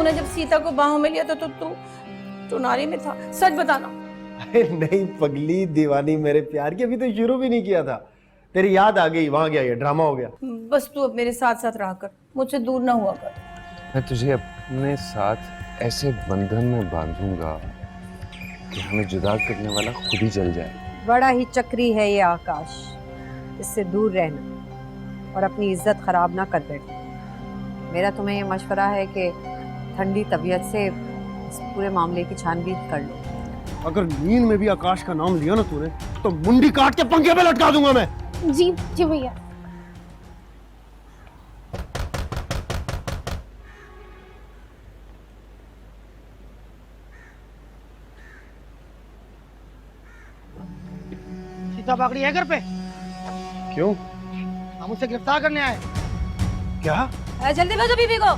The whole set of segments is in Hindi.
तूने जब सीता को बाहों में लिया था तो तू नारी में था, सच बताना। अरे नहीं पगली दीवानी मेरे प्यार की, अभी तो शुरू भी नहीं किया था, तेरी याद आ गई, वहां गया, ये ड्रामा हो गया। बस तू अब मेरे साथ साथ रहा कर, मुझसे दूर ना हुआ कर। मैं तुझे अपने साथ ऐसे बंधन में बांधूंगा कि हमें जुदा करने वाला खुद ही जल जाए। बड़ा ही चक्री है ये आकाश, इससे दूर रहना और अपनी इज्जत खराब ना कर बैठना। मेरा तुम्हें ये मशवरा है कि ठंडी तबीयत से इस पूरे मामले की छानबीन कर लो। अगर नींद में भी आकाश का नाम लिया ना तूने तो मुंडी काट के पंखे पे लटका दूंगा मैं। जी जी भैया। सीता बागड़ी है घर पे? क्यों? हम उसे गिरफ्तार करने आए। क्या? जल्दी भेजो बीबी को।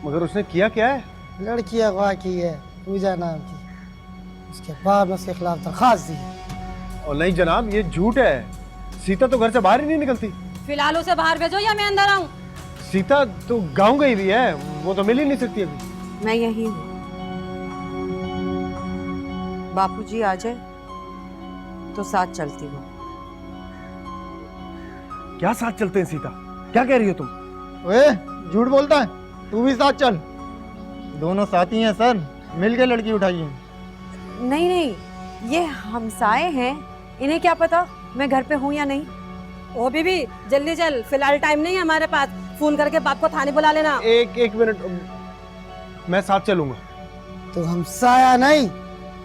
मगर उसने किया क्या है? लड़की अगवा की है, पूजा नाम की। उसके बाद में उसके खिलाफ दरखास्त दी। और नहीं जनाब, ये झूठ है, सीता तो घर से बाहर ही नहीं निकलती। फिलहाल उसे बाहर भेजो या मैं अंदर आऊं? सीता तो गांव गई भी है, वो तो मिल ही नहीं सकती अभी। मैं यही हूँ, बापूजी आ जाए तो साथ चलती हूँ। क्या साथ चलते हैं सीता? क्या कह रही हो तुम? ओए झूठ बोलता है, तू भी साथ चल। दोनों साथी हैं सर, मिलके लड़की उठाइए। नहीं नहीं, ये हमसाए हैं, इन्हें क्या पता मैं घर पे हूँ या नहीं। ओ बीबी जल्दी चल, फिलहाल टाइम नहीं है हमारे पास, फोन करके बाप को थाने बुला लेना। एक मिनट, मैं साथ चलूंगा। तो हमसाया नहीं,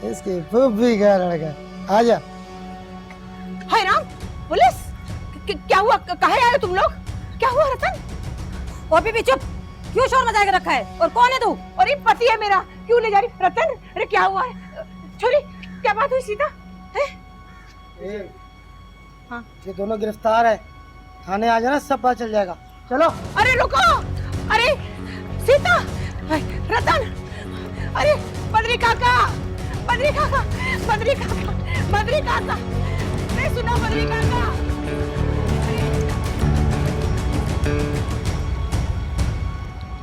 इसकी फूफी का लड़का। आजा। हाय राम, पुलिस! क्या हुआ? कहाँ आए तुम लोग? क्या हुआ रतन? ओ बीबी चुप, क्यों शोर मचा के रखा है? और कौन है तू? और ये पति है मेरा, क्यों ले जा रही? रतन, अरे क्या हुआ है? छोरी, क्या बात हुई सीता? हाँ, ये दोनों गिरफ्तार है, थाने आ जाना, सब पता चल जाएगा। चलो। अरे रुको, अरे सीता, रतन, अरे बद्री काका, बद्री काका, बद्री काका, बद्री काका, नहीं सुना बद्री काका।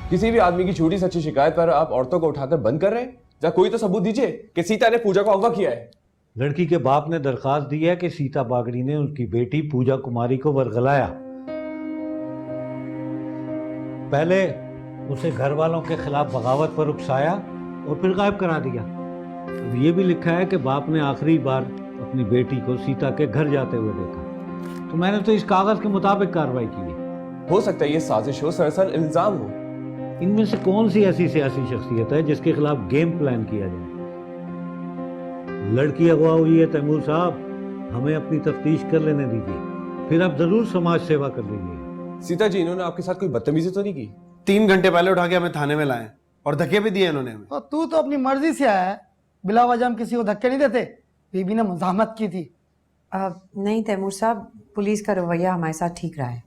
किसी भी आदमी की छोटी सच्ची शिकायत पर आप औरतों को उठाकर बंद कर रहे हैं? या कोई तो सबूत दीजिए कि सीता ने पूजा को अगवा किया है। लड़की के बाप ने दरखास्त दी है कि सीता बागड़ी ने उनकी बेटी पूजा कुमारी को वरगलाया। पहले उसे घर वालों के खिलाफ बगावत पर उकसाया और फिर गायब करा दिया। ये भी लिखा है कि बाप ने आखिरी बार अपनी बेटी को सीता के घर जाते हुए देखा। तो मैंने तो इस कागज के मुताबिक कार्रवाई की है। हो सकता है ये साजिश हो, सरासर इल्जाम हो। इनमें से कौन सी ऐसी सियासी शख्सियत है जिसके खिलाफ गेम प्लान किया जाए? लड़की अगवा हुई है तैमूर साहब, हमें अपनी तफ्तीश कर लेने दीजिए, फिर आप जरूर समाज सेवा कर लीजिए। सीता जी, इन्होंने आपके साथ कोई बदतमीजी तो नहीं की? 3 घंटे पहले उठा के हमें थाने में लाए और धक्के भी दिए इन्होंने हमें। तो तू तो अपनी मर्जी से आया है, बिला वजह हम किसी को धक्के नहीं देते। बीबी ने मुजाहमत की थी। नहीं तैमूर साहब, पुलिस का रवैया हमारे साथ ठीक रहा है।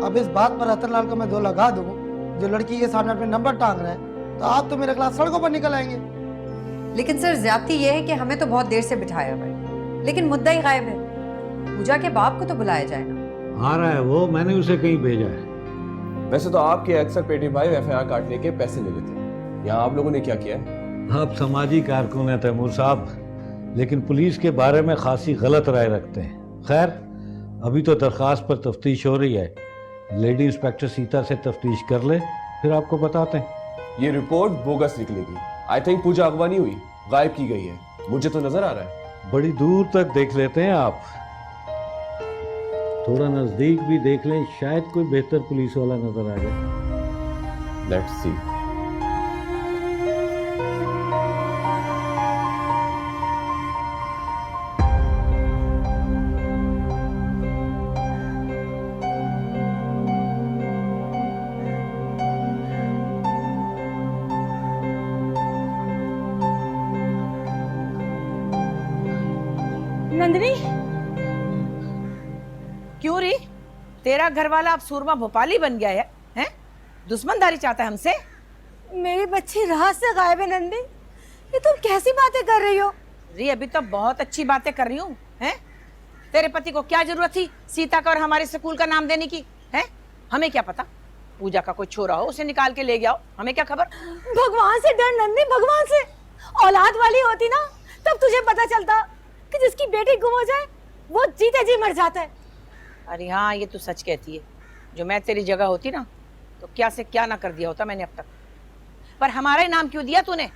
अब इस बात पर रतनलाल को मैं 2 लगा दूं, जो लड़की के सामने अपने नंबर टांग रहा है, तो आप तो मेरे खिलाफ सड़कों पर निकल आएंगे। लेकिन सर ज्यादती ये है कि हमें तो बहुत देर से बिठाया हुआ है, लेकिन मुद्दा ही गायब है। पूजा के बाप को तो बुलाया जाए ना। आ रहा है वो, मैंने उसे कहीं भेजा है। वैसे तो आपके अक्सर पेटी भाई एफआईआर काटने के पैसे ले लेते हैं, यहाँ आप लोगों ने क्या किया है? आप समाजी कारकुन हैं तैमूर साहब, लेकिन पुलिस के बारे में खासी गलत राय रखते हैं। खैर, अभी तो दरखास्त पर तफ्तीश हो रही है। लेडी इंस्पेक्टर सीता से तफ्तीश कर ले, फिर आपको बताते हैं। ये रिपोर्ट बोगस निकलेगी। आई थिंक पूजा अगवा नहीं हुई, गायब की गई है, मुझे तो नजर आ रहा है। बड़ी दूर तक देख लेते हैं आप, थोड़ा नजदीक भी देख लें, शायद कोई बेहतर पुलिस वाला नजर आ जाए। Let's see. नंदिनी, क्यों री? तेरा घर वाला अब सूरमा भोपाली बन गया है, हैं? दुश्मनदारी चाहता है हमसे? मेरी बच्ची रात से गायब है नंदी, ये तुम कैसी बातें कर रही हो? री अभी तो बहुत अच्छी बातें कर रही हूँ, हैं? तेरे पति को क्या जरूरत थी सीता का और हमारे स्कूल का नाम देने की? है हमें क्या पता, पूजा का कोई छोरा हो उसे निकाल के ले गया हो, हमें क्या खबर। भगवान से डर नंदी, भगवान से। औलाद वाली होती ना तब तुझे पता चलता कि जिसकी बेटी गुम हो जाए वो जीते जी मर जाता है। अरे हाँ, ये तू सच कहती है। जो मैं तेरी जगह होती ना तो क्या से क्या ना कर दिया होता मैंने अब तक। पर हमारा ही नाम क्यों दिया तूने?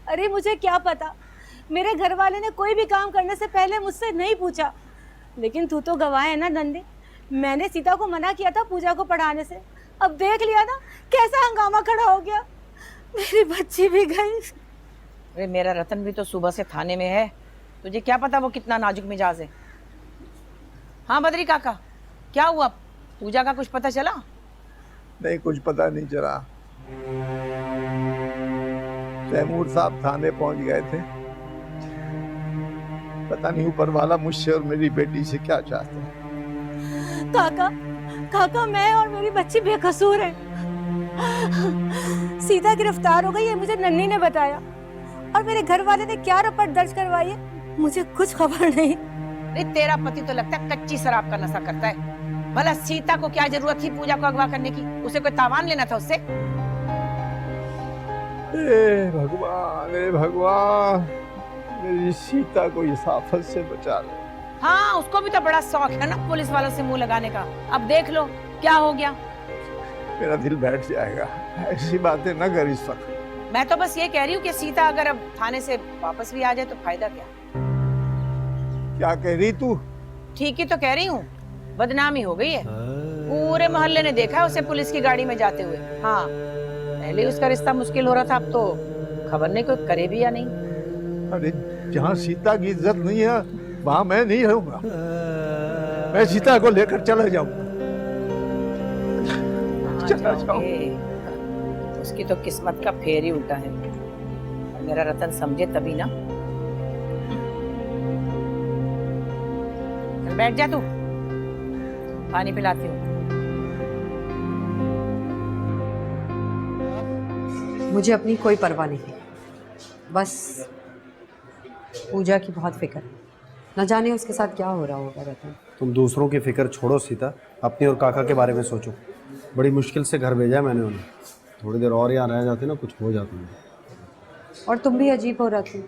अरे मुझे क्या पता, मेरे घर वाले ने कोई भी काम करने से पहले मुझसे नहीं पूछा। लेकिन तू तो गवाह है ना नंदी, मैंने सीता को मना किया था पूजा को पढ़ाने से। अब देख लिया ना कैसा हंगामा खड़ा हो गया, मेरी बच्ची भी गई। अरे मेरा रतन भी तो सुबह से थाने में है, तुझे क्या पता वो कितना नाजुक मिजाज है। हाँ बद्री काका, क्या हुआ? पूजा का कुछ पता चला? नहीं, कुछ पता नहीं चला। तैमूर साहब थाने पहुंच गए थे। पता नहीं ऊपर वाला मुझसे और मेरी बेटी से क्या चाहते हैं। काका, काका मैं और मेरी बच्ची बेकसूर है। सीता गिरफ्तार हो गई है, मुझे नन्ही ने बताया। और मेरे घर वाले ने क्या रपट दर्ज करवाई है मुझे कुछ खबर नहीं। अरे तेरा पति तो लगता है कच्ची शराब का नशा करता है। भला सीता को क्या जरूरत थी पूजा को अगवा करने की? उसे कोई तावान लेना था उससे? ए भगवान, मेरी सीता को इस आफत से बचा लो। हाँ, उसको भी तो बड़ा शौक है ना पुलिस वालों से मुंह लगाने का। अब देख लो क्या हो गया। मेरा दिल बैठ जाएगा, ऐसी बातें न कर इस वक्त। मैं तो बस ये कह रही हूँ कि सीता अगर अब थाने से वापस भी आ जाए तो फायदा क्या? क्या कह रही तू? ठीक ही तो कह रही हूँ, बदनामी हो गई है। पूरे मोहल्ले ने देखा है उसे पुलिस की गाड़ी में जाते हुए। हाँ, पहले उसका रिश्ता मुश्किल हो रहा था, अब तो खबर नहीं कोई करे भी या नहीं। अरे जहाँ सीता की इज्जत नहीं है वहां मैं नहीं रहूंगा। मैं सीता को लेकर चला जाऊंगा। चला जाओगे? उसकी तो किस्मत का फेर ही उल्टा है। और मेरा रतन समझे तभी ना। चल बैठ जा तू, पानी पिलाती हूँ। मुझे अपनी कोई परवाह नहीं, बस पूजा की बहुत फिक्र है। न जाने उसके साथ क्या हो रहा होगा रतन। तुम दूसरों की फिक्र छोड़ो सीता, अपनी और काका के बारे में सोचो। बड़ी मुश्किल से घर भेजा मैंने उन्हें, थोड़ी देर और यहाँ रह जाते ना कुछ हो जाता। और तुम भी अजीब हो रतन,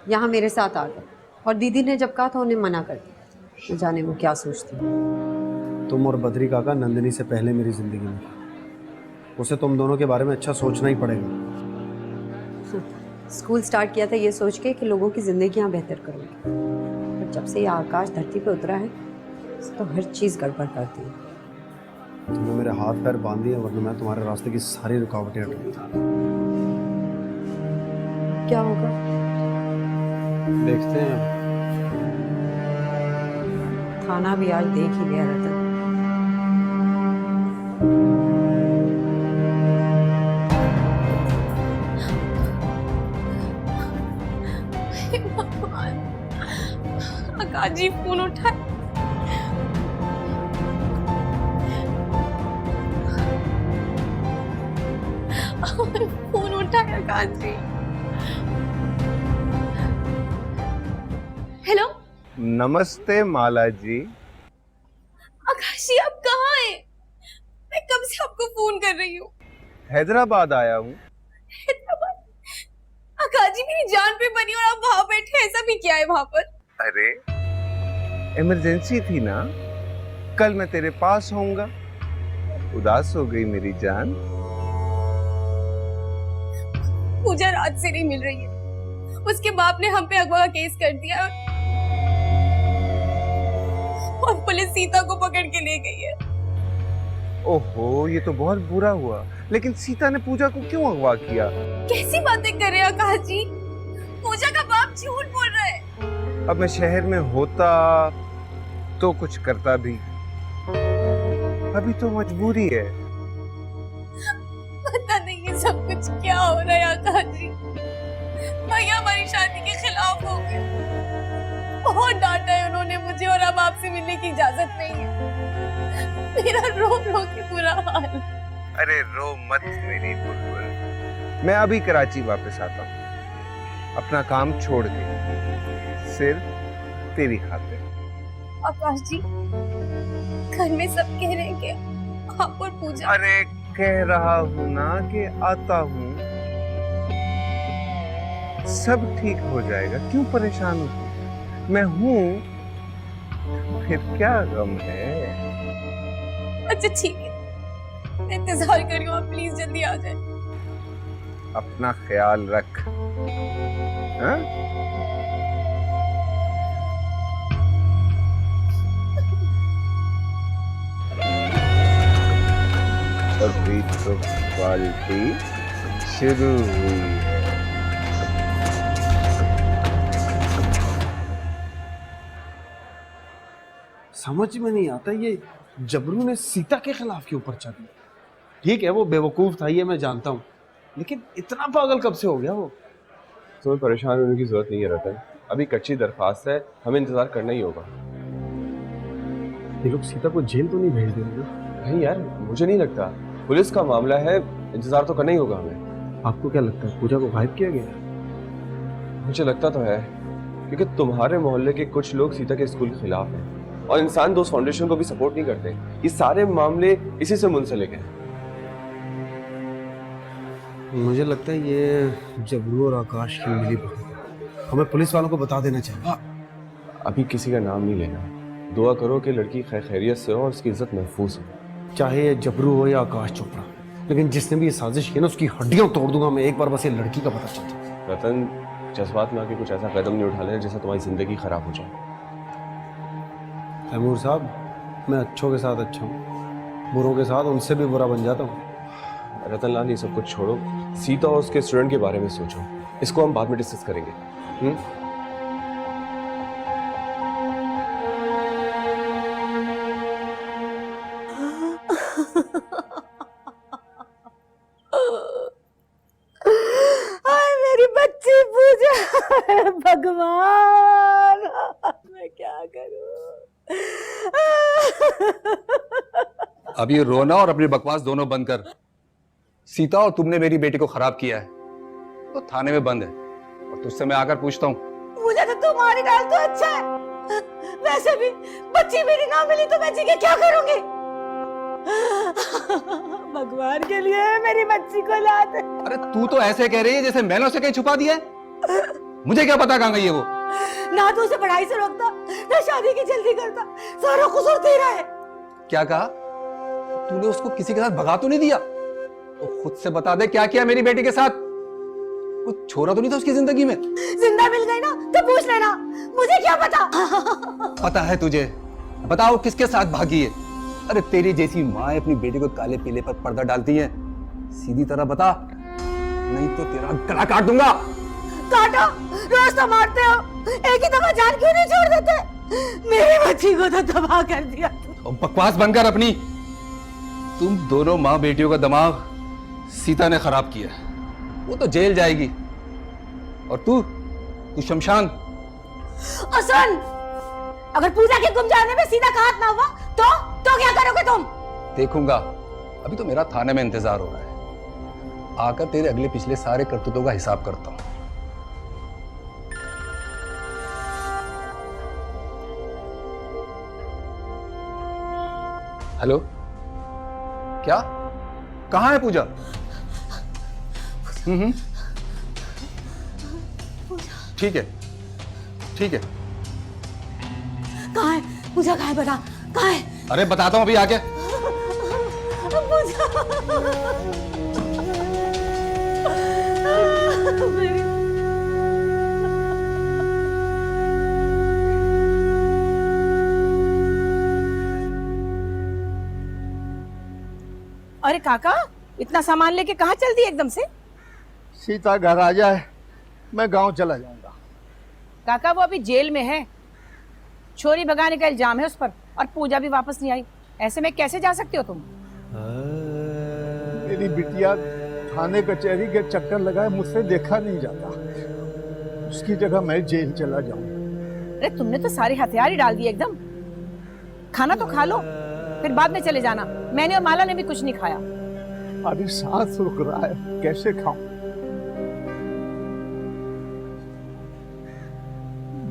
यहाँ मेरे साथ आ गए और दीदी ने जब कहा था उन्हें मना कर दिया। न जाने वो क्या सोचती। तुम और बद्री काका नंदिनी से पहले मेरी जिंदगी में, उसे तुम दोनों के बारे में अच्छा सोचना ही पड़ेगा। स्कूल स्टार्ट किया था ये सोच के कि लोगों की जिंदगियां बेहतर करूँगी, पर जब से ये आकाश धरती पे उतरा है तो हर चीज़ गड़बड़ करती है। तुमने मेरे हाथ पैर बांध दिए, वरना मैं तुम्हारे रास्ते की सारी रुकावटें हटा दूंगा। क्या होगा देखते हैं। खाना भी आज देख ही लिया रतन। काजी फोन उठा। फोन उठाया काजी। हेलो नमस्ते माला जी। आकाशी आप कहाँ हैं? मैं कब से आपको फोन कर रही हूँ। हैदराबाद आया हूँ। हैदराबाद? आकाशी मेरी जान पे बनी और आप वहां बैठे, ऐसा भी क्या है वहां पर? अरे इमरजेंसी थी ना, कल मैं तेरे पास होऊंगा। उदास हो गई मेरी जान? पूजा रात से नहीं मिल रही है, उसके बाप ने हम पे अगवा का केस कर दिया और पुलिस सीता को पकड़ के ले गई है। ओहो, ये तो बहुत बुरा हुआ। लेकिन सीता ने पूजा को क्यों अगवा किया? कैसी बातें कर रहे हैं आकाश जी? पूजा का बाप झूठ बोल रहा है। अब मैं शहर में होता तो कुछ करता भी, अभी तो मजबूरी है। पता नहीं ये सब कुछ क्या हो रहा है आकाश जी। भैया हमारी शादी के खिलाफ हो गए, बहुत डांटा है उन्होंने मुझे और अब आपसे मिलने की इजाजत नहीं है। मेरा रो रो के बुरा हाल। अरे रो मत मेरी बुलबुल, मैं अभी कराची वापस आता हूँ, अपना काम छोड़ के, सिर्फ तेरी खातिर। आकाश जी, घर में सब कह रहे हैं कि आप और पूजा। अरे कह रहा हूँ ना कि आता हूँ, सब ठीक हो जाएगा, क्यों परेशान हो? मैं हूँ, फिर क्या गम है? अच्छा ठीक है, मैं इंतजार कर रही हूँ, आप प्लीज जल्दी आ जाए। अपना ख्याल रख, हाँ? अभी तो पार्टी शुरू हुई है। समझ में नहीं आता ये जबरू ने सीता के खिलाफ क्यों पर्चा दिया। ठीक है वो बेवकूफ था, ये मैं जानता हूँ, लेकिन इतना पागल कब से हो गया वो? तुम्हें परेशान होने की जरूरत नहीं है रतन, अभी कच्ची दरखास्त है, हमें इंतजार करना ही होगा। ये लोग सीता को जेल तो नहीं भेज देंगे? नहीं यार, मुझे नहीं लगता, पुलिस का मामला है, इंतजार तो करना ही होगा हमें। आपको क्या लगता है पूजा को गायब किया गया? मुझे लगता तो है, क्योंकि तुम्हारे मोहल्ले के कुछ लोग सीता के स्कूल के खिलाफ हैं और इंसान दोस्त फाउंडेशन को भी सपोर्ट नहीं करते। ये सारे मामले इसी से मुंसलिक हैं। मुझे लगता है ये जबरू और आकाश की मिली भगत है, हमें पुलिस वालों को बता देना चाहिए। अभी किसी का नाम नहीं लेना, दुआ करो कि लड़की खैरियत से हो और उसकी इज्जत महफूज हो। चाहे ये जबरू हो या आकाश चोपड़ा, लेकिन जिसने भी ये साजिश की ना उसकी हड्डियां तोड़ दूंगा मैं एक बार, बस ये लड़की का पता चल जाए। रतन, जज्बात में आके कुछ ऐसा कदम नहीं उठा लेना जिससे तुम्हारी जिंदगी खराब हो जाए। तैमूर साहब, मैं अच्छों के साथ अच्छा हूँ, बुरों के साथ उनसे भी बुरा बन जाता हूँ। रतन लाल, ये सब कुछ छोड़ो, सीता और उसके स्टूडेंट के बारे में सोचो, इसको हम बाद में डिस्कस करेंगे। हाय मेरी बच्ची पूजा, भगवान मैं क्या करूं। अब ये रोना और अपनी बकवास दोनों बंद कर। सीता और तुमने मेरी बेटी को खराब किया है तो थाने में बंद है, और तुझसे मैं आकर पूछता हूँ। मुझे तो तुम्हारी डाल तो अच्छा है, वैसे भी बच्ची मेरी ना मिली तो मैं जी के क्या करूंगी। भगवान के लिए मेरी बच्ची को ला दे। अरे तू तो ऐसे कह रही है जैसे मैंने उसे कहीं छुपा दिया है। मुझे क्या पता कहाँ गई है वो। ना तो उसे पढ़ाई से रोकता, ना शादी की जल्दी करता, सारा कसूर तेरा है। क्या कहा? तूने उसको किसी के साथ भगा तो नहीं दिया? तो खुद से बता दे क्या किया मेरी बेटी के साथ। कुछ छोरा तो नहीं था उसकी जिंदगी में? जिंदा मिल गई ना तो पूछ लेना, मुझे क्या पता। पता है तुझे? बताओ किसके साथ भागी है? अरे तेरी जैसी माँ अपनी बेटी को काले पीले पर पर्दा डालती है, सीधी तरह बता, नहीं तो तेरा गला काट दूंगा। काटो, रोज तो मारते हो, एक ही दफा जान क्यों नहीं छोड़ देते। मेरी बच्ची को तो तबाह कर दिया। और बकवास बनकर अपनी, तुम दोनों माँ बेटियों का दिमाग सीता ने खराब किया। वो तो जेल जाएगी और तू शमशान। और सुन, अगर पूजा के गुम जाने में सीधा का हाथ ना हुआ तो क्या करोगे तुम? देखूंगा, अभी तो मेरा थाने में इंतजार हो रहा है, आकर तेरे अगले पिछले सारे करतूतों का हिसाब करता हूं। हेलो, क्या? कहाँ है पूजा? ठीक है, ठीक है। कहाँ है पूजा? कहाँ है बता, कहाँ है? अरे बताता हूँ अभी आके। पूजा मेरी। अरे काका, इतना सामान लेके कहाँ चल दी एकदम से? सीता घर आ जाए मैं गांव चला जाऊंगा। काका वो अभी जेल में है, छोरी भगाने का इल्जाम है उस पर, और पूजा भी वापस नहीं आई। ऐसे में कैसे जा सकते हो तुम? मेरी बिटिया थाने कचहरी के चक्कर लगाए मुझसे देखा नहीं जाता, उसकी जगह मैं जेल चला जाऊंगा। अरे तुमने तो सारे हथियार ही डाल दिए एकदम। खाना तो खा लो, फिर बाद में चले जाना। मैंने और माला ने भी कुछ नहीं खाया। अभी सांस रुक रहा है, कैसे खाऊं?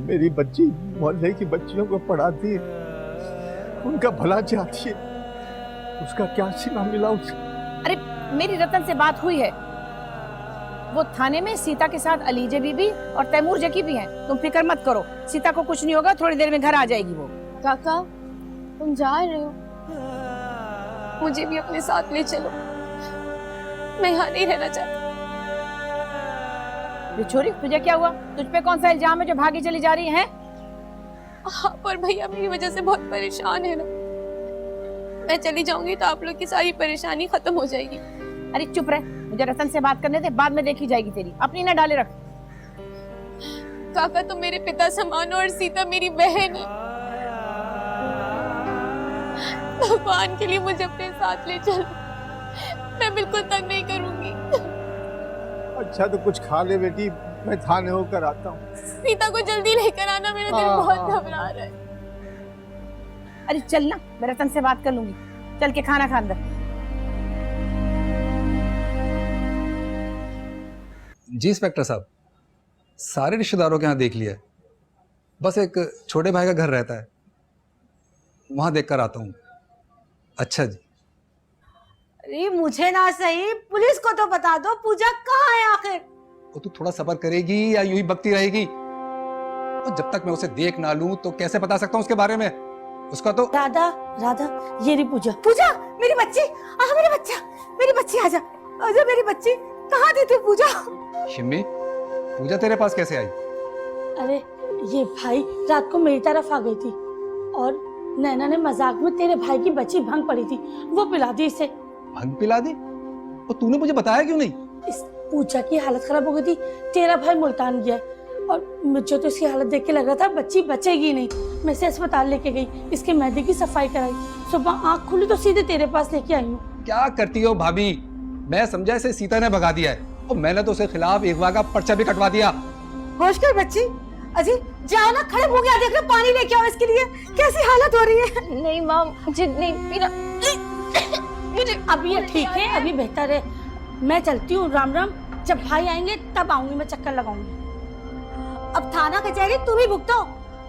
मेरी बच्ची मोहल्ले की बच्चियों को पढ़ाती है, उनका भला चाहती है, उसका क्या सिला मिला उसको? अरे मेरी रतन से बात हुई है, वो थाने में सीता के साथ अलीजे बीबी और तैमूर जकी भी हैं। तुम फिक्र मत करो, सीता को कुछ नहीं होगा, थोड़ी देर में घर आ जाएगी वो। काका तुम जा रहे हो, मुझे भी अपने साथ ले चलो, मैं यहाँ नहीं रहना चाहती। छोरी तुझे क्या हुआ? तुझ पे कौन सा इल्जाम है जो भागी चली जा रही है? आप और भैया मेरी वजह से बहुत परेशान है ना, मैं चली जाऊंगी तो आप लोग की सारी परेशानी खत्म हो जाएगी। अरे चुप रह, मुझे रतन से बात करने दे, बाद में देखी जाएगी तेरी, अपनी ना डाले रख। काका तुम मेरे पिता समान हो और सीता मेरी बहन है, भगवान के लिए मुझे अपने साथ ले चलो, मैं बिल्कुल तंग नहीं करूंगी। अच्छा तो कुछ खा ले बेटी, मैं थाने होकर आता हूँ। सीता को जल्दी लेकर आना, मेरा दिल बहुत घबरा रहा है। अरे चल ना, मैं रतन से बात कर लूंगी, चल के खाना खा अंदर। जी इंस्पेक्टर साहब, सारे रिश्तेदारों के यहाँ देख लिया है, बस एक छोटे भाई का घर रहता है, वहां देखकर आता हूँ। अच्छा जी। अरे मुझे ना सही, पुलिस को तो बता दो पूजा कहाँ है आखिर। वो तू थोड़ा सब्र करेगी या यूं ही बकती रहेगी? तो जब तक मैं उसे देख ना लूं तो कैसे बता सकता हूँ उसके बारे में? उसका तो राधा राधा, ये रही पूजा। पूजा मेरी बच्ची, मेरा बच्चा, मेरी बच्ची आजा, आजा मेरी बच्ची, कहाँ थी तू पूजा? शिम्मी, पूजा तेरे पास कैसे आई? अरे ये भाई रात को मेरी तरफ आ गई थी और नैना ने मजाक में तेरे भाई की बच्ची भंग पड़ी थी, वो पिला दी इसे। भंग पिला दी? और तूने मुझे बताया क्यों नहीं? इस पूजा की हालत खराब हो गई थी, तेरा भाई मुल्तान गया और मुझे तो इसकी हालत देख के लग रहा था बच्ची बचेगी नहीं। मैं इसे अस्पताल लेके गई, इसके मैदे की सफाई कराई, सुबह आँख खुली तो सीधे तेरे पास लेके आई हूँ। क्या करती हो भाभी? मैं समझा इसे सीता ने भगा दिया है और मैंने तो उसके खिलाफ अगवा का पर्चा भी कटवा दिया। होश कर बच्ची, अजी जाओ ना, खड़े हो गया, देख रहे पानी लेके आओ इसके लिए, कैसी हालत हो रही है। नहीं माँ, मुझे नहीं पीना, मुझे अब ये ठीक है, अभी बेहतर है। मैं चलती हूँ, राम राम। जब भाई आएंगे तब आऊंगी, मैं चक्कर लगाऊंगी। अब थाना कचहरी तुम ही भुगतो,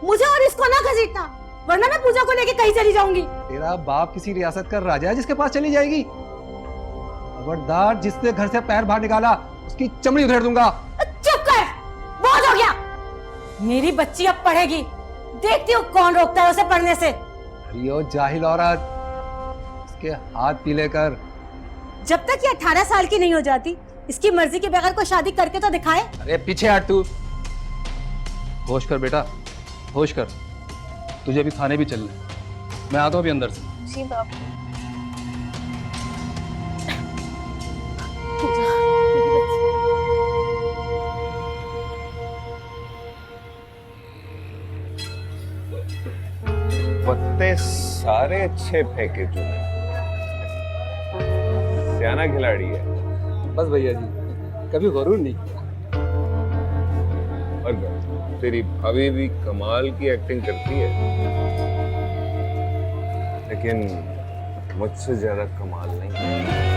मुझे और इसको ना घसीटना, वरना मैं पूजा को लेके कहीं चली जाऊंगी। तेरा बाप किसी रियासत का राजा है जिसके पास चली जाएगी? खबरदार, जिसने घर से पैर बाहर निकाला उसकी चमड़ी उधेड़ दूंगा। चुप कर, बहुत हो गया। मेरी बच्ची अब पढ़ेगी, देखती हूँ कौन रोकता है उसे पढ़ने से। अरे ओ जाहिल औरत, इसके हाथ पीले कर। जब तक ये 18 साल की नहीं हो जाती, इसकी मर्जी के बगैर कोई शादी करके तो दिखाए। अरे पीछे हट तू। होश कर बेटा, होश कर। तुझे अभी थाने भी चलना है, मैं आता हूँ अभी अंदर से। जी बाप। पत्ते सारे अच्छे फेंके तूने, सियाना खिलाड़ी है। बस भैया जी, कभी गरूर नहीं किया। और तेरी भाभी भी कमाल की एक्टिंग करती है, लेकिन मुझसे ज्यादा कमाल नहीं।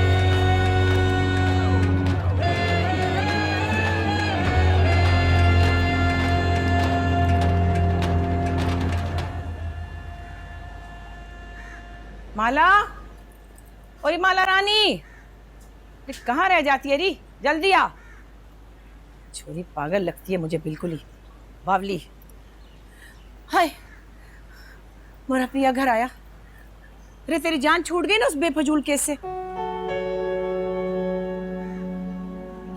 माला, ओए माला रानी, कहाँ रह जाती है री? जल्दी आ। छोरी पागल लगती है मुझे बिल्कुल ही, बावली। हाय, मेरा पिया घर आया। अरे तेरी जान छूट गई ना उस बेफजूल केस से।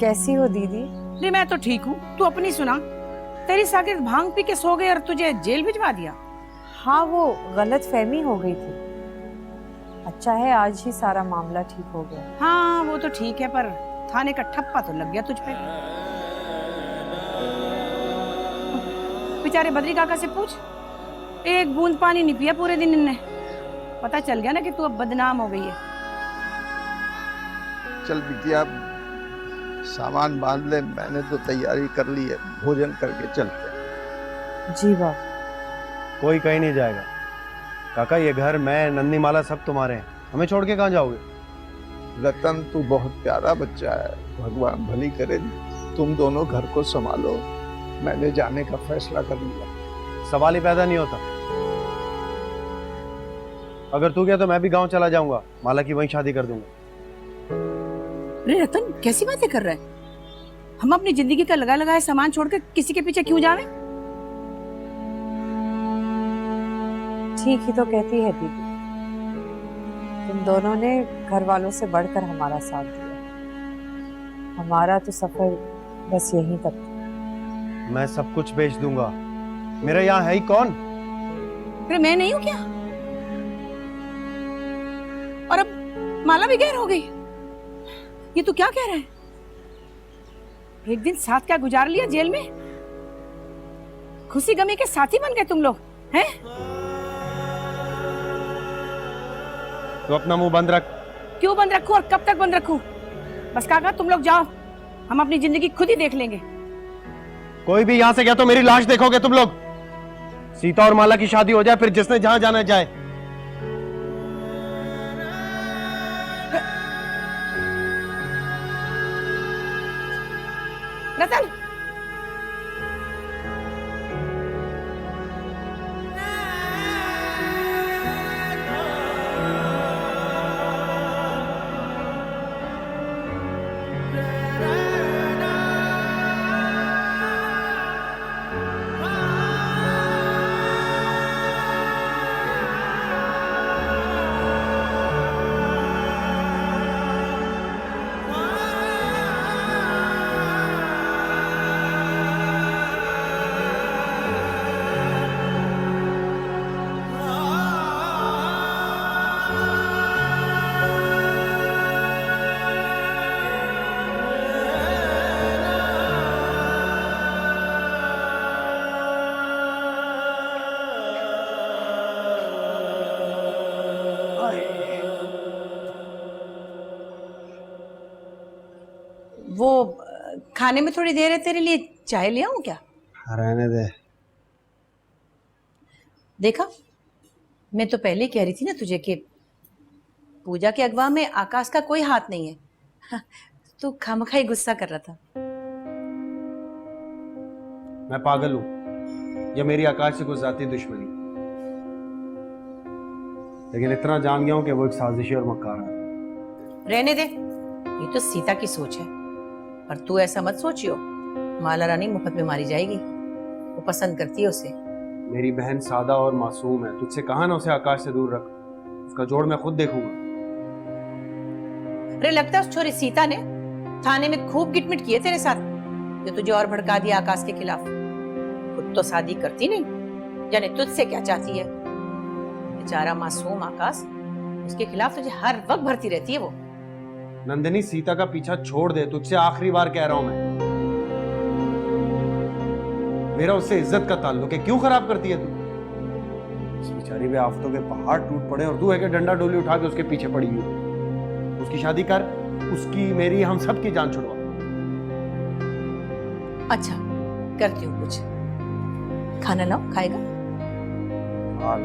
कैसी हो दीदी? अरे मैं तो ठीक हूँ, तू अपनी सुना। तेरी सागिर्द भांग पी के सो गई और तुझे जेल भिजवा दिया। हाँ, वो गलत फहमी हो गई थी। अच्छा है आज ही सारा मामला ठीक हो गया। हाँ वो तो ठीक है, पर थाने का ठप्पा तो लग गया तुझ पे। बेचारे बद्री काका से पूछ, एक बूंद पानी नहीं पिया पूरे दिन इनने। पता चल गया ना कि तू अब बदनाम हो गई है। चल बिटिया, सामान बांध ले, मैंने तो तैयारी कर ली है, भोजन करके चलते हैं। जी बाप। कोई कहीं नहीं जाएगा काका, ये घर, मैं, नंदी माला सब तुम्हारे हैं। हमें छोड़ के कहाँ जाओगे? रतन तू बहुत प्यारा बच्चा है, भगवान भली करे, तुम दोनों घर को संभालो। मैंने जाने का फैसला कर लिया। सवाल ही पैदा नहीं होता। अगर तू गया तो मैं भी गांव चला जाऊंगा, माला की वहीं शादी कर दूंगा। अरे रतन, कैसी बातें कर रहा है? हम अपनी जिंदगी का लगा लगाया सामान छोड़कर किसी के पीछे क्यों जावे? ठीक ही तो कहती है दीदी, तुम दोनों ने घर वालों से बढ़कर हमारा साथ दिया। हमारा तो सफर बस यहीं तक था। मैं सब कुछ बेच दूंगा, मेरे यहाँ है ही कौन? अरे मैं नहीं हूं क्या? और अब माला भी गैर हो गई। ये तू क्या कह रहा है? एक दिन साथ क्या गुजार लिया जेल में, खुशी गमी के साथी बन गए तुम लोग हैं? तो अपना मुंह बंद रख। क्यों बंद रखूं और कब तक बंद रखूं? बस काका तुम लोग जाओ, हम अपनी जिंदगी खुद ही देख लेंगे। कोई भी यहाँ से गया तो मेरी लाश देखोगे तुम लोग। सीता और माला की शादी हो जाए, फिर जिसने जहां जाना जाए। रतन, वो खाने में थोड़ी देर है, तेरे लिए चाय ले आऊं क्या? रहने दे। देखा, मैं तो पहले ही कह रही थी ना तुझे कि पूजा के अगवा में आकाश का कोई हाथ नहीं है। तू खामखा ही गुस्सा कर रहा था। मैं पागल हूं या मेरी आकाश से कुछ जाती दुश्मनी? लेकिन इतना जान गया हूं कि वो एक साजिशी और मक्कार है। रहने दे, ये तो सीता की सोच है, पर तू ऐसा मत सोचियो, माला रानी मुफ्त में मारी जाएगी। वो पसंद करती है उसे। मेरी बहन सादा और मासूम है, तुझसे कहा ना उसे आकाश से दूर रख। उसका जोड़ मैं खुद देखूंगा। अरे लगता है उस छोरी सीता ने थाने में खूब गिटमिट किए तेरे साथ, जो तुझे और भड़का दिया आकाश के खिलाफ। खुद तो शादी करती नहीं, जाने तुझसे क्या चाहती है। बेचारा मासूम आकाश, उसके खिलाफ तुझे हर वक्त भरती रहती है वो। नंदिनी, सीता का पीछा छोड़ दे, तुझसे आखिरी बार कह रहा हूं मैं। मेरा उससे इज्जत का ताल्लुक है, क्यों खराब करती है तू? उस बेचारी पे आफतों के पहाड़ टूट पड़े और तू है कि डंडा डोली उठा के उसके पीछे पड़ी हुई। उसकी शादी कर, उसकी मेरी हम सब की जान छुड़वा। अच्छा, करती हूँ कुछ। खाना लाओ, खाएगा? हाँ।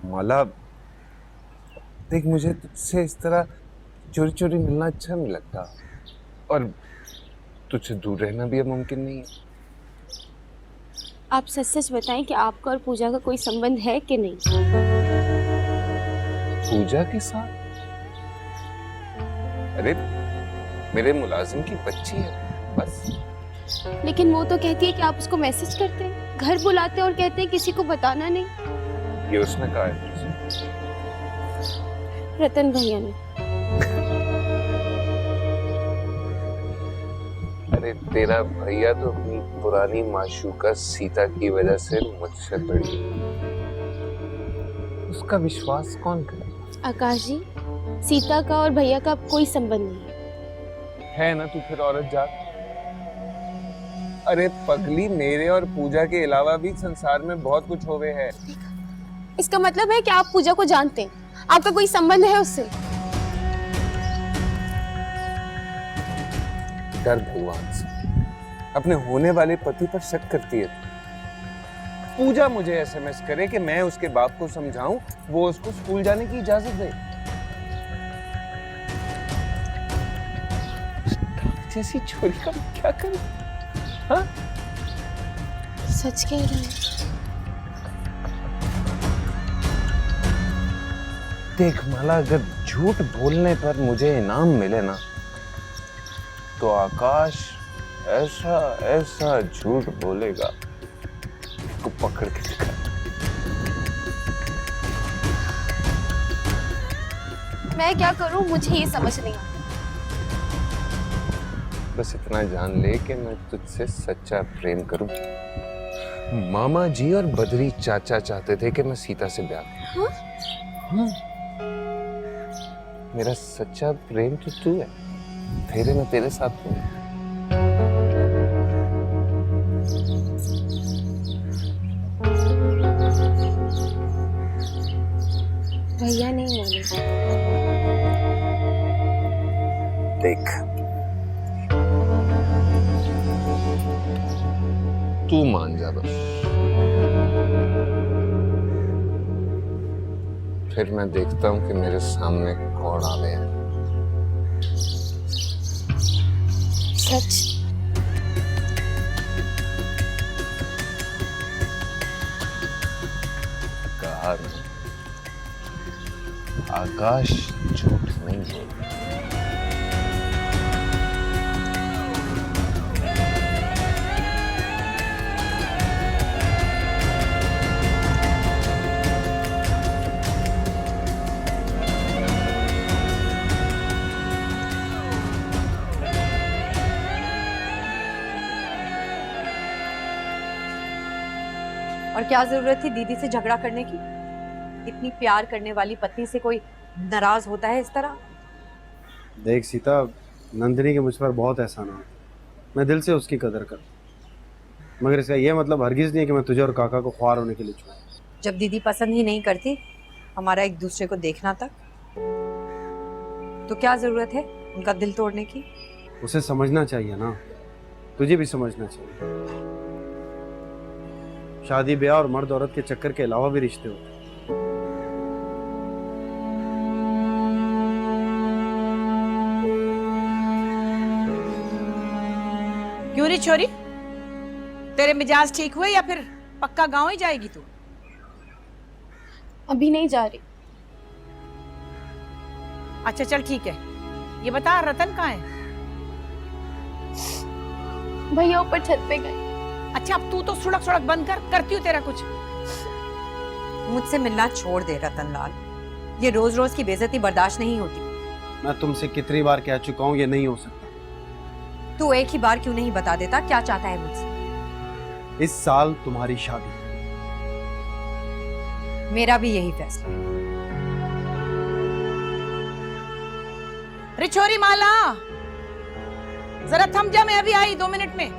माला, देख, मुझे तुझसे इस तरह चोरी चोरी मिलना अच्छा नहीं लगता, और तुझसे दूर रहना भी अब मुमकिन नहीं है। आप सच सच बताएं कि आपका और पूजा का कोई संबंध है कि नहीं? पूजा के साथ? अरे, मेरे मुलाजिम की बच्ची है, बस। लेकिन वो तो कहती है कि आप उसको मैसेज करते हैं, घर बुलाते हैं और कहते हैं किसी को बताना नहीं। ये उसने कहा है तुझसे? रतन भैया ने। अरे, तेरा भैया तो अपनी पुरानी माशूका सीता की वजह से मुझसे बड़ी, उसका विश्वास कौन करे? आकाश जी, सीता का और भैया का कोई संबंध नहीं है। है ना तू फिर औरत जात। अरे पगली, मेरे और पूजा के अलावा भी संसार में बहुत कुछ होवे है। इसका मतलब है कि आप पूजा को जानते हैं, आपका कोई संबंध है उससे? डर भगवान से, अपने होने वाले पति पर शक करती है। पूजा मुझे एसएमएस करे कि मैं उसके बाप को समझाऊं, वो उसको स्कूल जाने की इजाजत दे। जैसी छोरी का मैं क्या करूं? हाँ? सच कह रहे हैं। देख माला, अगर झूठ बोलने पर मुझे इनाम मिले ना, तो आकाश ऐसा ऐसा झूठ बोलेगा को पकड़ के दिखा। मैं क्या करूं, मुझे ये समझ नहीं आता। बस इतना जान ले कि मैं तुझसे सच्चा प्रेम करूं। मामा जी और बद्री चाचा चाहते थे कि मैं सीता से ब्याह करूं। मेरा सच्चा प्रेम तो तू है, फेरे मैं तेरे साथ हूं। भैया नहीं माने। देख, तू मान जा बस, फिर मैं देखता हूं कि मेरे सामने कौन आवे है। सच? कहा ना, आकाश झूठ नहीं बोलता। और क्या जरूरत थी दीदी से झगड़ा करने की? इतनी प्यार करने वाली पत्नी से कोई नाराज होता है इस तरह? देख सीता, नंदिनी के मुझ पर बहुत एहसान है, मैं दिल से उसकी कदर करता हूं। मगर इसका यह मतलब हरगिज नहीं है कि मैं तुझे और काका को ख्वार होने के लिए छोड़। जब दीदी पसंद ही नहीं करती हमारा एक दूसरे को देखना तक, तो क्या जरूरत है उनका दिल तोड़ने की? उसे समझना चाहिए ना, तुझे भी समझना चाहिए। शादी ब्याह और मर्द औरत के चक्कर के अलावा भी रिश्ते होते हैं। क्यों रे छोरी, तेरे मिजाज ठीक हुए या फिर पक्का गांव ही जाएगी तू? अभी नहीं जा रही। अच्छा चल ठीक है, ये बता रतन कहाँ है? भैया ऊपर छत पे गए। अच्छा अब तू तो सुड़क सुड़क बंद कर, करती हूँ तेरा कुछ। मुझसे मिलना छोड़ दे रतनलाल, ये रोज रोज की बेइज्जती बर्दाश्त नहीं होती। मैं तुमसे कितनी बार कह चुका हूँ ये नहीं हो सकता। तू एक ही बार क्यों नहीं बता देता क्या चाहता है मुझसे? इस साल तुम्हारी शादी। मेरा भी यही फैसला है। अरे छोरी माला, जरा थम जा, मैं अभी आई 2 मिनट में।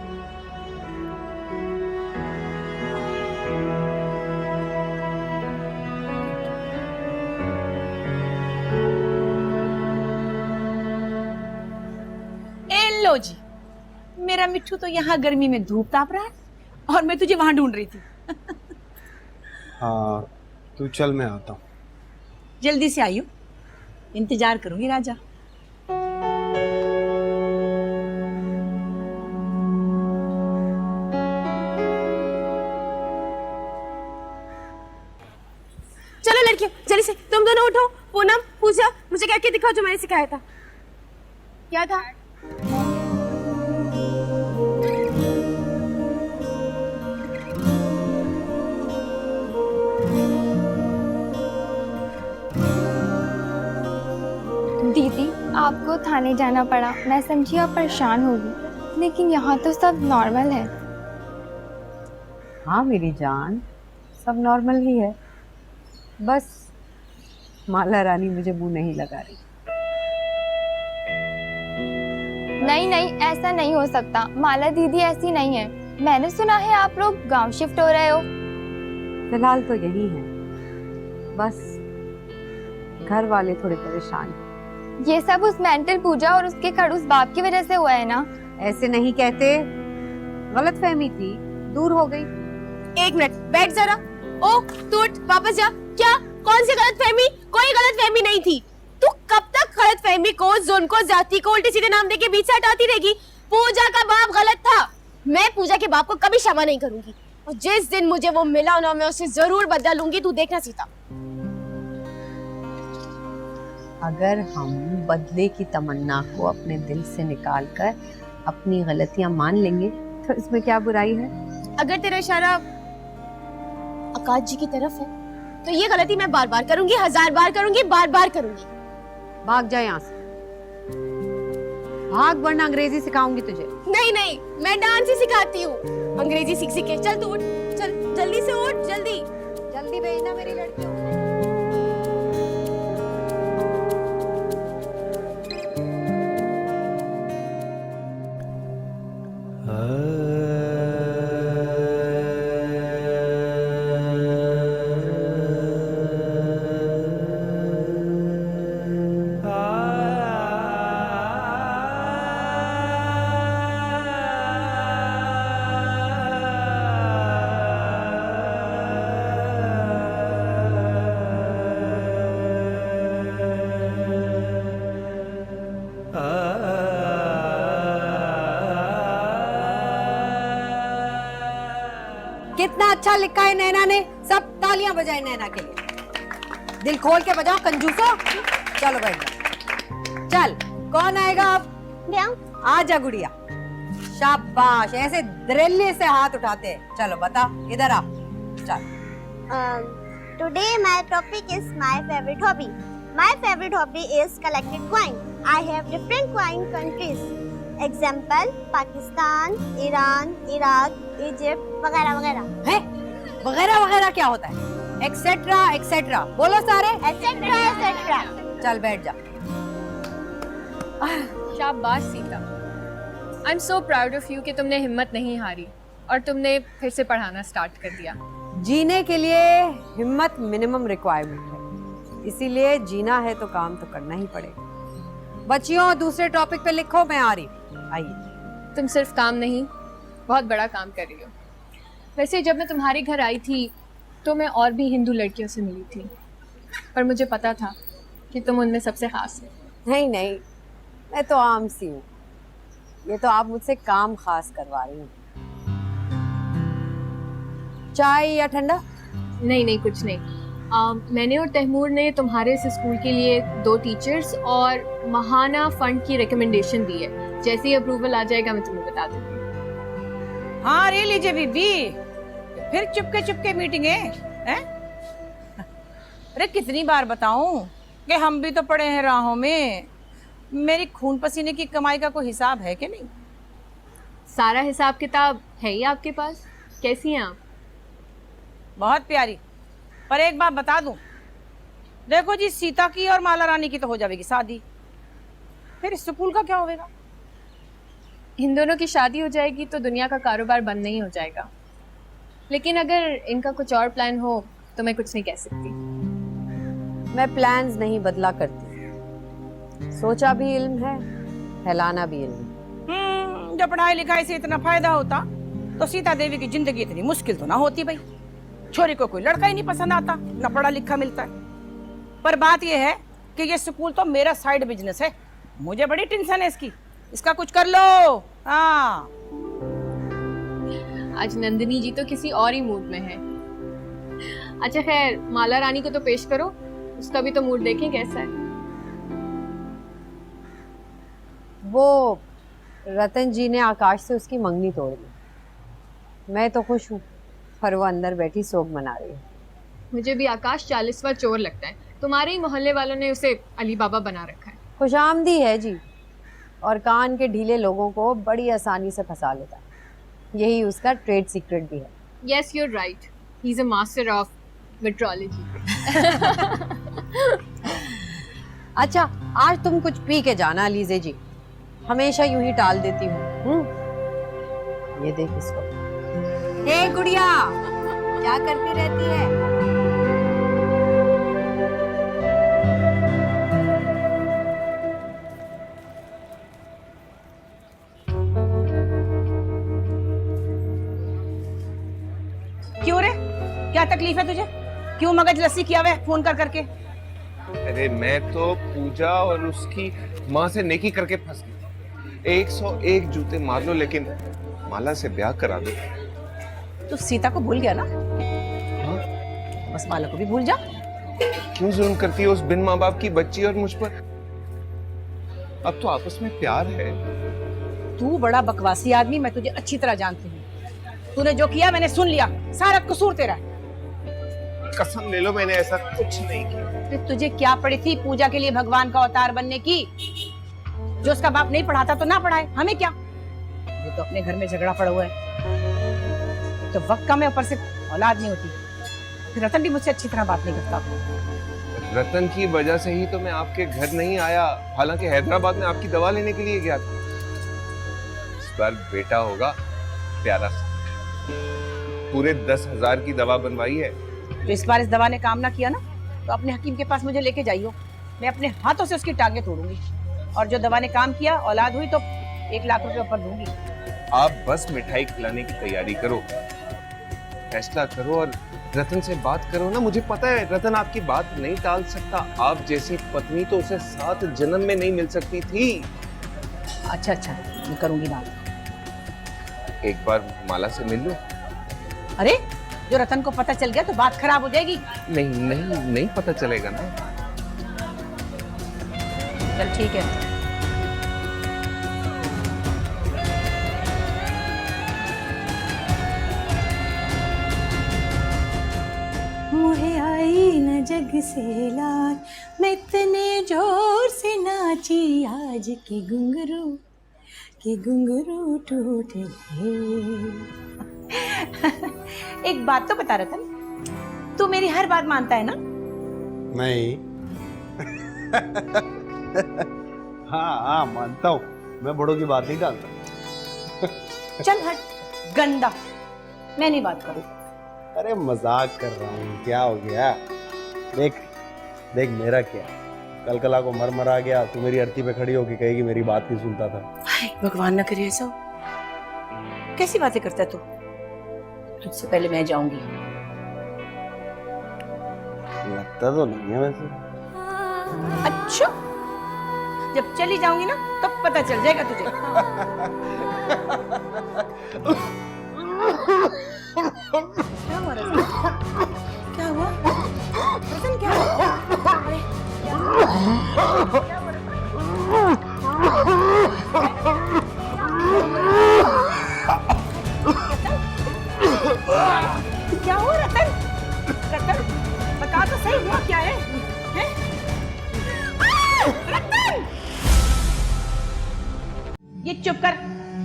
ए लो जी, मेरा मिट्ठू तो यहाँ गर्मी में धूप ताप रहा है और मैं तुझे वहां ढूंढ रही थी। हाँ तू चल, मैं आता हूँ। जल्दी से आई हूँ, इंतजार करूंगी राजा। चलो लड़कियों जल्दी से, तुम दोनों उठो। पूनम, पूजा, मुझे क्या क्या दिखाओ जो मैंने सिखाया था। क्या था? दीदी आपको थाने जाना पड़ा, मैं समझी आप परेशान होगी, लेकिन यहाँ तो सब नॉर्मल है। हाँ मेरी जान, सब नॉर्मल ही है, बस माला रानी मुझे मुंह नहीं लगा रही। नहीं नहीं, ऐसा नहीं हो सकता। माला दीदी ऐसी नहीं है। मैंने सुना है आप लोग गांव शिफ्ट हो रहे हो। फिलहाल तो यही है, बस घर वाले थोड़े परेशान हैं। ये सब उस मेंटल पूजा और उसके खड़ूस बाप की वजह से हुआ है ना? ऐसे नहीं कहते, गलतफहमी थी, दूर हो गई। एक मिनट बैठ जरा। ओ तू उठ, वापस जा। क्या? कौन सी गलतफहमी? कोई गलतफहमी नहीं थी। तू कब तक गलतफहमी को, जुल्म को, जाति को उल्टे सीधे नाम देके बीच से हटाती रहेगी? पूजा का बाप गलत था। मैं पूजा के बाप को कभी क्षमा नहीं करूंगी, और जिस दिन मुझे वो मिला ना, मैं उसे जरूर बदला लूंगी। तू देखना सीता। अगर हम बदले की तमन्ना को अपने दिल से निकालकर अपनी गलतियां मान लेंगे तो इसमें क्या बुराई है? अगर तेरा इशारा आकाश जी की तरफ है तो ये गलती मैं बार बार करूंगी, 1000 बार करूंगी, बार बार करूंगी। भाग जा यहाँ से, भाग, वरना अंग्रेजी सिखाऊंगी तुझे। नहीं नहीं, मैं डांस ही सिखाती हूँ, अंग्रेजी सीख सीख के। चल तू उठ, चल जल्दी से उठ, जल्दी जल्दी भेजना मेरी लड़कियों को। कितना अच्छा लिखा है नैना ने, सब तालियां बजाए नैना के लिए। दिल खोल के बजाओ कंजूसो। चलो बैठ जाओ। चल, कौन आएगा अब? आजा गुड़िया। शाबाश, ऐसे दरेले से हाथ उठाते हैं। चलो बता, इधर आ। चल। Today my topic is my favorite hobby. My favorite hobby is collecting coin. I have different coin countries. Example: Pakistan, Iran, Iraq, Egypt, वगैरह वगैरह। है? वगैरह वगैरह क्या होता है? एक्सेट्रा एक्सेट्रा बोलो सारे। Etcetera etcetera. चल बैठ जा। शाबाश Sita, I am so proud of you कि तुमने हिम्मत नहीं हारी और तुमने फिर से पढ़ाना स्टार्ट कर दिया। जीने के लिए हिम्मत मिनिमम रिक्वायरमेंट है, इसीलिए जीना है तो काम तो करना ही पड़ेगा। बच्चियों, दूसरे टॉपिक पे लिखो, मैं आ रही। आइए। तुम सिर्फ काम नहीं, बहुत बड़ा काम कर रही हो। वैसे जब मैं तुम्हारे घर आई थी तो मैं और भी हिंदू लड़कियों से मिली थी, पर मुझे पता था कि तुम उनमें सबसे खास हो। नहीं नहीं, मैं तो आम सी हूँ, ये तो आप मुझसे काम खास करवा रही हैं। चाय या ठंडा? नहीं नहीं, कुछ नहीं। मैंने और तैमूर ने तुम्हारे इस स्कूल के लिए 2 टीचर्स और महाना फंड की रिकमेंडेशन दी है। जैसे ही अप्रूवल आ जाएगा मैं तुम्हें बता दूंगी। हाँ, रे लीजिए बीबी, फिर चुपके चुपके मीटिंग है? अरे कितनी बार बताऊं कि हम भी तो पड़े हैं राहों में। मेरी खून पसीने की कमाई का कोई हिसाब है कि नहीं? सारा हिसाब किताब है ही आपके पास। कैसी हैं आप? बहुत प्यारी, पर एक बात बता दूं, देखो जी, सीता की और माला रानी की तो हो जाएगी शादी, फिर स्कूल का क्या होगा? इन दोनों की शादी हो जाएगी तो दुनिया का कारोबार बंद नहीं हो जाएगा, लेकिन अगर इनका कुछ और प्लान हो तो मैं कुछ नहीं कह सकती। मैं प्लान्स नहीं बदला करती, सोचा भी इल्म है, फैलाना भी इल्म है। जब पढ़ाई लिखाई से इतना फायदा होता तो सीता देवी की जिंदगी इतनी मुश्किल तो ना होती भाई। छोरी को कोई लड़का ही नहीं पसंद आता, ना पढ़ा लिखा मिलता है। पर बात यह है कि ये स्कूल तो मेरा साइड बिजनेस है, मुझे बड़ी टेंशन है इसकी, इसका कुछ कर लो। हाँ, आज नंदिनी जी तो किसी और ही मूड में है। अच्छा खैर, माला रानी को तो पेश करो, उसका भी तो मूड देखें कैसा है। वो रतन जी ने आकाश से उसकी मंगनी तोड़ दी। मैं तो खुश हूँ, पर वो अंदर बैठी सोग मना रही है। मुझे भी आकाश 40वां चोर लगता है। तुम्हारे ही मोहल्ले वालों ने उसे अली बाबा बना रखा है। खुशामदी है जी, और कान के ढीले लोगों को बड़ी आसानी से फंसा लेता है। यही उसका ट्रेड सीक्रेट भी है। Yes, you're right. He's a master of metrology. अच्छा, आज तुम कुछ पी के जाना लीजे जी। हमेशा यूं ही टाल देती हूँ। ये देख इसको। हे गुड़िया, क्या करती रहती है? क्यों रे, क्या तकलीफ है तुझे? क्यों मगज लस्सी किया हुआ है फोन कर करके? अरे मैं तो पूजा और उसकी माँ से नेकी करके फंस गई। 101 जूते मार लो, लेकिन माला से ब्याह करा दो। तू सीता को भूल गया ना? हाँ? बस माला को भी भूल जा। क्यों जुल्म करती है उस बिन माँ बाप की बच्ची और मुझ पर? अब तो आपस में प्यार है। तू बड़ा बकवासी आदमी, मैं तुझे अच्छी तरह जानती हूँ। तूने जो किया मैंने सुन लिया, सारा कसूर तेरा है। कसम ले लो, मैंने ऐसा कुछ नहीं किया। तो तुझे क्या पड़ी थी पूजा के लिए भगवान का अवतार बनने की? जो उसका बाप नहीं पढ़ाता तो ना पढ़ाए, हमें क्या? ये तो अपने घर में झगड़ा पड़ा हुआ है। तो वक्त कम है, ऊपर से औलाद नहीं होती। फिर रतन भी मुझसे अच्छी तरह बात नहीं करता। रतन की वजह से ही तो मैं आपके घर नहीं आया, हालांकि हैदराबाद में आपकी दवा लेने के लिए गया था। इस बार बेटा होगा प्यारा सा। पूरे 10,000 की दवा बनवाई है। तो इस बार इस दवा ने काम ना किया ना, तो अपने हकीम के पास मुझे लेके जाइयो। मैं अपने हाथों से उसकी टांगे तोड़ूंगी। और जो दवा ने काम किया, औलाद हुई तो 1 लाख रुपए ऊपर दूंगी। आप बस मिठाई खिलाने की तैयारी करो, फैसला करो और रतन से बात करो ना। मुझे पता है रतन आपकी बात नहीं टाल सकता। आप जैसी पत्नी तो उसे 7 जन्म में नहीं मिल सकती थी। अच्छा, मैं करूंगी बात। एक बार माला से मिल लो। अरे, जो रतन को पता चल गया तो बात खराब हो जाएगी। नहीं पता चलेगा ना। चल ठीक है। मुझे आई न जग से लाज, मैं इतने जोर से नाची आज के घुंघरू टूट गए। एक बात तो बता रतन, तू मेरी हर बात मानता है ना? नहीं। हाँ मानता हूँ। मैं बड़ों की बात नहीं डालता। चल हट, गंदा। मैं नहीं बात करूँ। अरे मजाक कर रहा हूँ, क्या हो गया? देख मेरा क्या, कल को मर आ गया तू मेरी अर्थी पे खड़ी होके कहेगी मेरी बात नहीं सुनता था। भगवान ना करे ऐसा। कैसी बातें करता है तू? तुझसे पहले मैं जाऊंगी। लगता तो नहीं है वैसे। अच्छा, जब चली जाऊंगी ना तब पता चल जाएगा तुझे। क्या हुआ रतन? क्या हुआ रतन? क्या हुआ? क्या हुआ रतन? रतन बता तो सही, हुआ क्या है? हैं? रतन! ये चुप कर,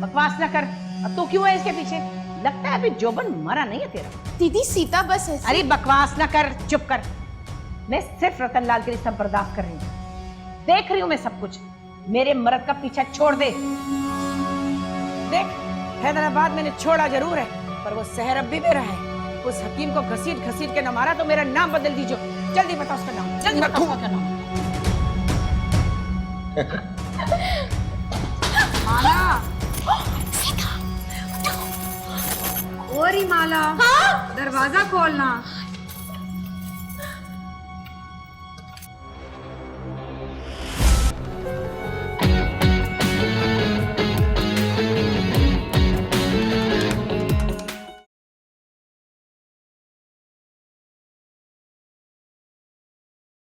बकवास ना कर। अब तू क्यों है इसके पीछे? लगता है अभी जोबन मरा नहीं है तेरा। दीदी सीता बस है। अरे बकवास ना कर, चुप कर। मैं सिर्फ रतन लाल के लिए सब बर्दाश्त कर रही हूँ। देख रही हूँ मैं सब कुछ। मेरे मर्द का पीछा छोड़ दे। देख, हैदराबाद मैंने छोड़ा जरूर है, पर वो शहर अब भी मेरा है। उस हकीम को घसीट के न मारा तो मेरा नाम बदल दीजिए। जल्दी बताओ उसका नाम, जल्दी बताओ उसका नाम। माला, दरवाजा खोलना।